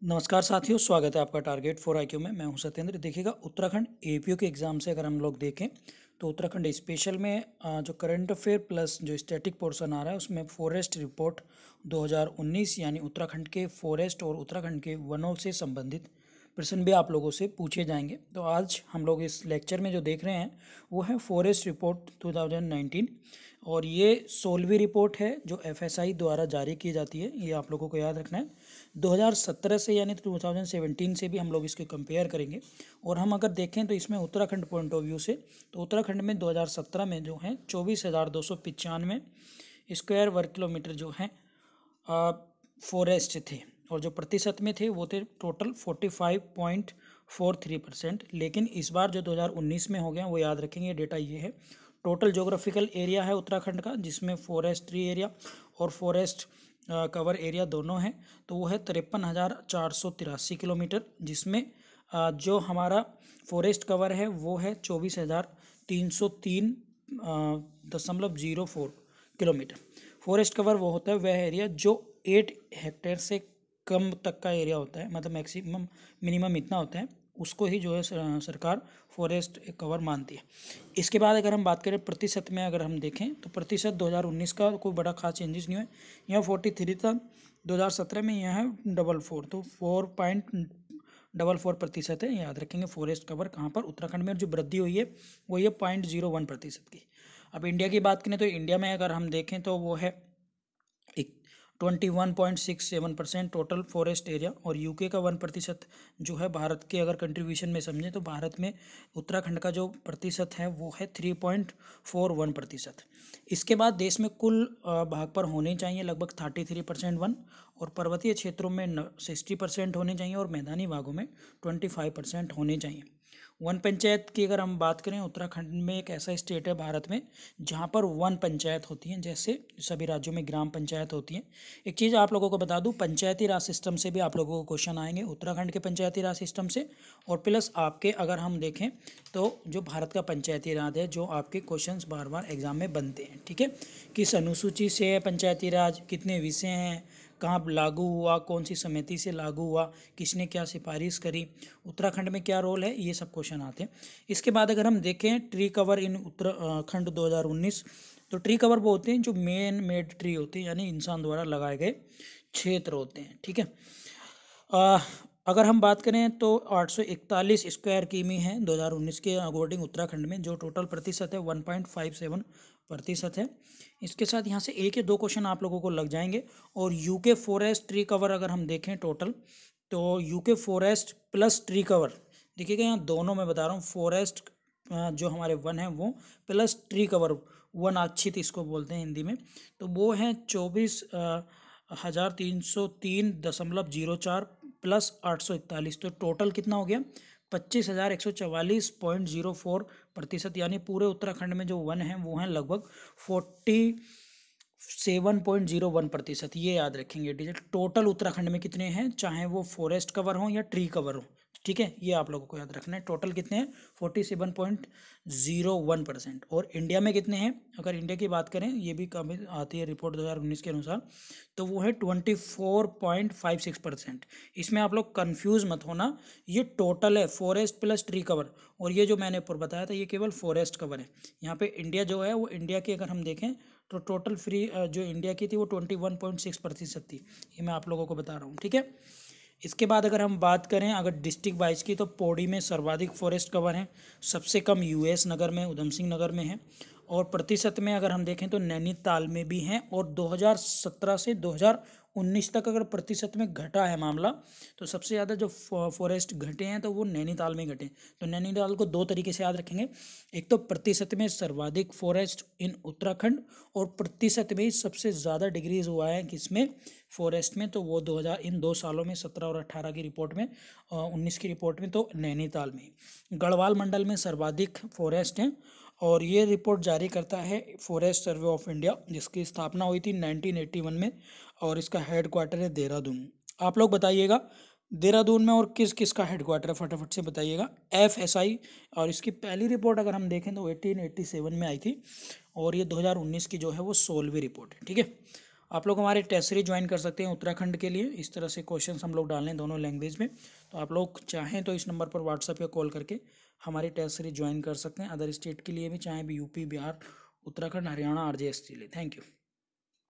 नमस्कार साथियों, स्वागत है आपका टारगेट फॉर आईक्यू में। मैं हूं सत्येंद्र। देखिएगा, उत्तराखंड एपीओ के एग्ज़ाम से अगर हम लोग देखें तो उत्तराखंड स्पेशल में जो करंट अफेयर प्लस जो स्टैटिक पोर्शन आ रहा है उसमें फॉरेस्ट रिपोर्ट 2019 यानी उत्तराखंड के फॉरेस्ट और उत्तराखंड के वनों से संबंधित प्रश्न भी आप लोगों से पूछे जाएंगे। तो आज हम लोग इस लेक्चर में जो देख रहे हैं वो है फॉरेस्ट रिपोर्ट 2019 और ये 16वीं रिपोर्ट है जो एफएसआई द्वारा जारी की जाती है। ये आप लोगों को याद रखना है। 2017 से यानी 2017 से भी हम लोग इसके कंपेयर करेंगे और हम अगर देखें तो इसमें उत्तराखंड पॉइंट ऑफ व्यू से तो उत्तराखंड में 2017 में जो है 24,295 स्क्वायर वर्ग किलोमीटर जो है फॉरेस्ट थे और जो प्रतिशत में थे वो थे टोटल 45.43%। लेकिन इस बार जो 2019 में हो गया वो याद रखेंगे, डेटा ये है। टोटल जोग्राफिकल एरिया है उत्तराखंड का जिसमें फॉरेस्ट्री एरिया और फॉरेस्ट कवर एरिया दोनों है, तो वो है 53,483 किलोमीटर, जिसमें जो हमारा फॉरेस्ट कवर है वो है 24,303.04 किलोमीटर। फॉरेस्ट कवर वो होता है वह एरिया जो 8 हेक्टेयर से कम तक का एरिया होता है, मतलब मैक्सिमम मिनिमम इतना होता है, उसको ही जो है सरकार फॉरेस्ट कवर मानती है। इसके बाद अगर हम बात करें प्रतिशत में, अगर हम देखें तो प्रतिशत 2019 का कोई बड़ा खास चेंजेस नहीं हुए। यहाँ 43 था, 2017 में यहाँ है 44, तो 4.44% है। याद रखेंगे फॉरेस्ट कवर कहाँ पर उत्तराखंड में जो वृद्धि हुई है वो ये 0.01% की। अब इंडिया की बात करें तो इंडिया में अगर हम देखें तो वो है 21.67% टोटल फॉरेस्ट एरिया और यूके का 1% जो है भारत के अगर कंट्रीब्यूशन में समझें तो भारत में उत्तराखंड का जो प्रतिशत है वो है 3.41%। इसके बाद देश में कुल भाग पर होने चाहिए लगभग 33% वन और पर्वतीय क्षेत्रों में 60% होने चाहिए और मैदानी भागों में 25% होने चाहिए। वन पंचायत की अगर हम बात करें, उत्तराखंड में एक ऐसा स्टेट है भारत में जहाँ पर वन पंचायत होती हैं, जैसे सभी राज्यों में ग्राम पंचायत होती हैं। एक चीज़ आप लोगों को बता दूं, पंचायती राज सिस्टम से भी आप लोगों को क्वेश्चन आएंगे, उत्तराखंड के पंचायती राज सिस्टम से और प्लस आपके अगर हम देखें तो जो भारत का पंचायती राज है, जो आपके क्वेश्चंस बार बार एग्जाम में बनते हैं। ठीक है, किस अनुसूची से है पंचायती राज, कितने विषय हैं, कहाँ लागू हुआ, कौन सी समिति से लागू हुआ, किसने क्या सिफारिश करी, उत्तराखंड में क्या रोल है, ये सब क्वेश्चन आते हैं। इसके बाद अगर हम देखें ट्री कवर इन उत्तराखंड 2019, तो ट्री कवर वो होते हैं जो मेन मेड ट्री होते हैं, यानी इंसान द्वारा लगाए गए क्षेत्र होते हैं। ठीक है, अगर हम बात करें तो 841 स्क्वायर किमी है 2019 के अकॉर्डिंग उत्तराखंड में, जो टोटल प्रतिशत है 1.57% है। इसके साथ यहाँ से एक या दो क्वेश्चन आप लोगों को लग जाएंगे। और यूके फॉरेस्ट ट्री कवर अगर हम देखें टोटल, तो UK forest plus tree cover, देखिएगा यहाँ दोनों मैं बता रहा हूँ, फॉरेस्ट जो हमारे वन है वो प्लस ट्री कवर, वन आच्छित इसको बोलते हैं हिंदी में, तो वो है 24,303.04 प्लस 841, तो टोटल कितना हो गया 25,144.04%। यानी पूरे उत्तराखंड में जो वन है वो हैं लगभग 47.01%। ये याद रखेंगे डिजिट। टोटल उत्तराखंड में कितने हैं, चाहे वो फॉरेस्ट कवर हो या ट्री कवर हो। ठीक है, ये आप लोगों को याद रखना है। टोटल कितने हैं 47.01%। और इंडिया में कितने हैं, अगर इंडिया की बात करें, ये भी कम आती है रिपोर्ट 2019 के अनुसार, तो वो है 24.56%। इसमें आप लोग कंफ्यूज मत होना, ये टोटल है फॉरेस्ट प्लस ट्री कवर, और ये जो मैंने ऊपर बताया था ये केवल फॉरेस्ट कवर है। यहाँ पे इंडिया जो है वो इंडिया की अगर हम देखें तो टोटल फ्री जो इंडिया की थी वो 21.6% थी। ये मैं आप लोगों को बता रहा हूँ। ठीक है, इसके बाद अगर हम बात करें अगर डिस्ट्रिक्ट वाइज की, तो पौड़ी में सर्वाधिक फॉरेस्ट कवर है, सबसे कम यूएस नगर में, उधम सिंह नगर में है। और प्रतिशत में अगर हम देखें तो नैनीताल में भी हैं। और 2017 से 2019 तक अगर प्रतिशत में घटा है मामला, तो सबसे ज़्यादा जो फॉरेस्ट घटे हैं तो वो नैनीताल में घटे। तो नैनीताल को दो तरीके से याद रखेंगे, एक तो प्रतिशत में सर्वाधिक फॉरेस्ट इन उत्तराखंड, और प्रतिशत में सबसे ज़्यादा डिग्रीज हुआ है किसमें, फॉरेस्ट में, तो वो 2000 इन 2 सालों में 17 और 18 की रिपोर्ट में, 19 की रिपोर्ट में तो नैनीताल में। गढ़वाल मंडल में सर्वाधिक फॉरेस्ट हैं और ये रिपोर्ट जारी करता है फॉरेस्ट सर्वे ऑफ इंडिया, जिसकी स्थापना हुई थी 1981 में और इसका हेडक्वार्टर है देहरादून। आप लोग बताइएगा देहरादून में और किस किस का हेडक्वार्टर है, फटाफट से बताइएगा। एफएसआई, और इसकी पहली रिपोर्ट अगर हम देखें तो 1887 में आई थी और ये 2019 की जो है वो 16वीं रिपोर्ट है। ठीक है, आप लोग हमारे टेस्ट सीरीज ज्वाइन कर सकते हैं उत्तराखंड के लिए। इस तरह से क्वेश्चंस हम लोग डालें दोनों लैंग्वेज में। तो आप लोग चाहें तो इस नंबर पर व्हाट्सएप या कॉल करके हमारी टेस्ट सीरीज ज्वाइन कर सकते हैं। अदर स्टेट के लिए भी, चाहे भी यूपी, बिहार, उत्तराखंड, हरियाणा, RJ के लिए। Thank you.